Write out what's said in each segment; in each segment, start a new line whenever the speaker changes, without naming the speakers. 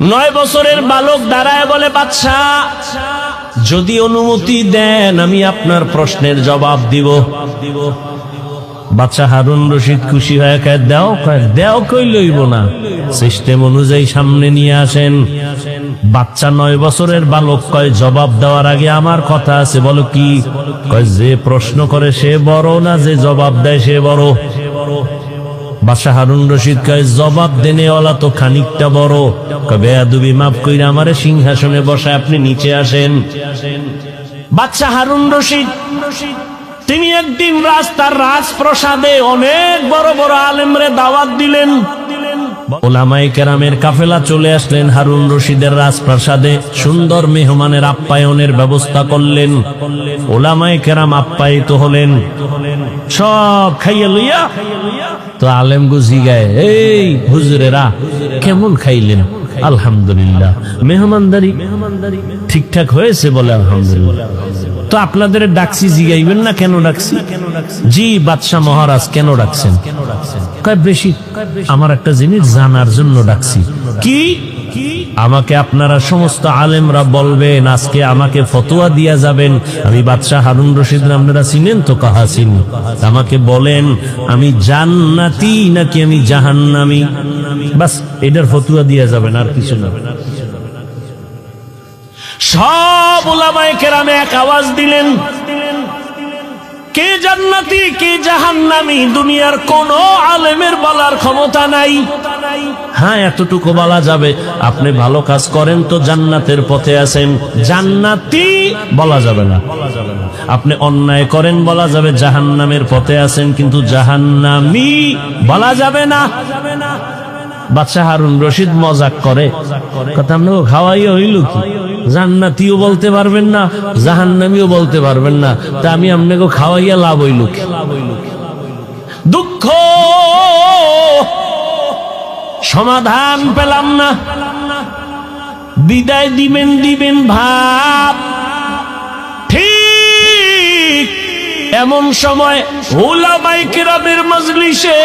9 বছরের বালক দাঁড়ায় বলে, বাদশা যদি অনুমতি দেন আমি আপনার প্রশ্নের জবাব দিব। বাদশা হারুন রশিদ খুশি হয়ে কয় দেও কই লইব না, সিস্টেম অনুযায়ী সামনে নিয়ে আসেন। বাচ্চা 9 বছরের বালক কয়, জবাব দেওয়ার আগে আমার কথা আছে। বলো কি? কয় যে প্রশ্ন করে সে বড় না যে জবাব দেয় সে বড়? বাদশা হারুন রশিদ কয়, জবাব দেনেওয়ালা তো খানিকটা বড়। বেয়াদবি মাফ কইরা আমারে সিংহাসনে বসায় আপনি নিচে আসেন। বাদশা হারুন রশিদ তিনি একদিন রাস্তার রাজপ্রাসাদে অনেক বড় বড় আলেমরে দাওয়াত দিলেন। ওলামায়ে কেরামের কাফেলা চলে আসলেন হারুন রশিদের রাজপ্রাসাদে। সুন্দর মেহমানের আপ্যায়নের ব্যবস্থা করলেন। ওলামায়ে কেরাম আপ্যায়িত হলেন, সব খাইয়া লইয়া তো আলেম গুজি গায়ে, এই হুজুরেরা কেমন খাইলেন? আলহামদুলিল্লাহ। মেহমানদারি ঠিকঠাক হয়েছে? বলে আলহামদুলিল্লাহ। তো আপনাদের ডাকছি, জিগাইবেন না কেন ডাকছি? জি বাদশা মহারাজ কেন ডাকছেন? কয় বেশি আমার একটা জিনিস জানার জন্য ডাকছি। কি? আমাকে আপনারা সমস্ত আলেমরা বলবেন, আজকে আমাকে ফতোয়া দিয়া যাবেন। আমি বাদশা হারুন রশিদ, আপনারা চিনেন তো? কাহা চিনি। আমাকে বলেন আমি জান্নাতি নাকি আমি জাহান্নামী? বাস এটার ফতোয়া দিয়া যাবেন, আর কিছু না। সব উলামায়ে কেরামে এক আওয়াজ দিলেন, কে জান্নাতি কে জাহান্নামী দুনিয়ার কোন আলেমের বলার ক্ষমতা নাই। হ্যাঁ এতটুকু বলা যাবে, আপনি ভালো কাজ করেন তো জান্নাতের পথে আছেন, জান্নাতি বলা যাবে না। আপনি অন্যায় করেন বলা যাবে জাহান্নামের পথে আছেন, কিন্তু জাহান্নামী বলা যাবে না। বাদশা হারুন রশিদ মজাক করে, কথা আপনাকে খাওয়াইয়া হইল কি? জান্নাতিও বলতে পারবেন না, জাহান্নামীও বলতে পারবেন না, তা আমি আপনাকে খাওয়াইয়া লাভ হইল কি? দুঃখ, সমাধান পেলাম না। বিদায় দিবেন ভাব। ঠিক এমন সময় উলামায়ে কেরামের মজলিসে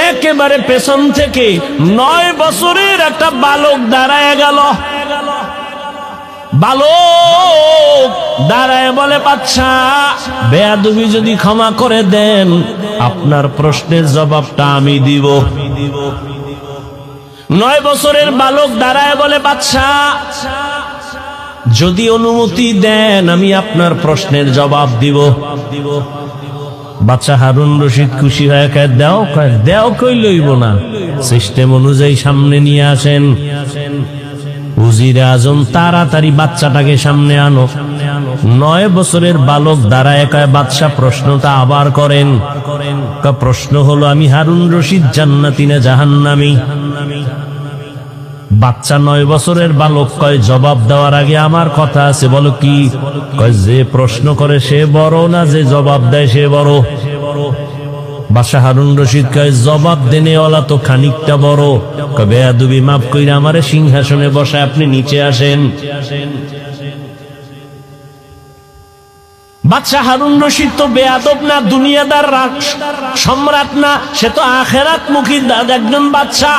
একেবারে পেছন থেকে 9 বছরের একটা বালক দাঁড়ায় গেল। বালক দাঁড়ায় বলে, বাদশা বেয়াদবি যদি ক্ষমা করে দেন আপনার প্রশ্নের জবাবটা আমি দিব। 9 বছরের বালক দাঁড়ায় বলে, বাদশা যদি অনুমতি দেন আমি আপনার প্রশ্নের জবাব দিব। বাদশা হারুন রশিদ খুশি হয়ে কয় দেও কই লইব না, সিস্টেম অনুযায়ী সামনে নিয়ে আসেন। উজিরে আজম তাড়াতাড়ি বাচ্চাটাকে সামনে আনো। 9 বছরের বালক দাঁড়ায় কয়, বাদশা প্রশ্নটা আবার করেন। প্রশ্ন হলো আমি হারুন রশিদ জান্নাতি না জাহান্নামী? বাচ্চা 9 বছরের বালক কয়, জবাব দেওয়ার আগে আমার কথা আছে। বলো কি? কয় যে প্রশ্ন করে সে বড় না যে জবাব দেয় সে বড়? বাদশা হারুন রশিদ কয়, জবাব দেনেওয়ালা তো খানিকটা বড়। বেয়াদবি মাফ কইরা আমারে সিংহাসনে বসায় আপনি নিচে আসেন। বাদশা হারুন রশিদ তো বেয়াদব না, দুনিয়াদার সম্রাট না, সে তো আখেরাত মুখী একজন বাদশা।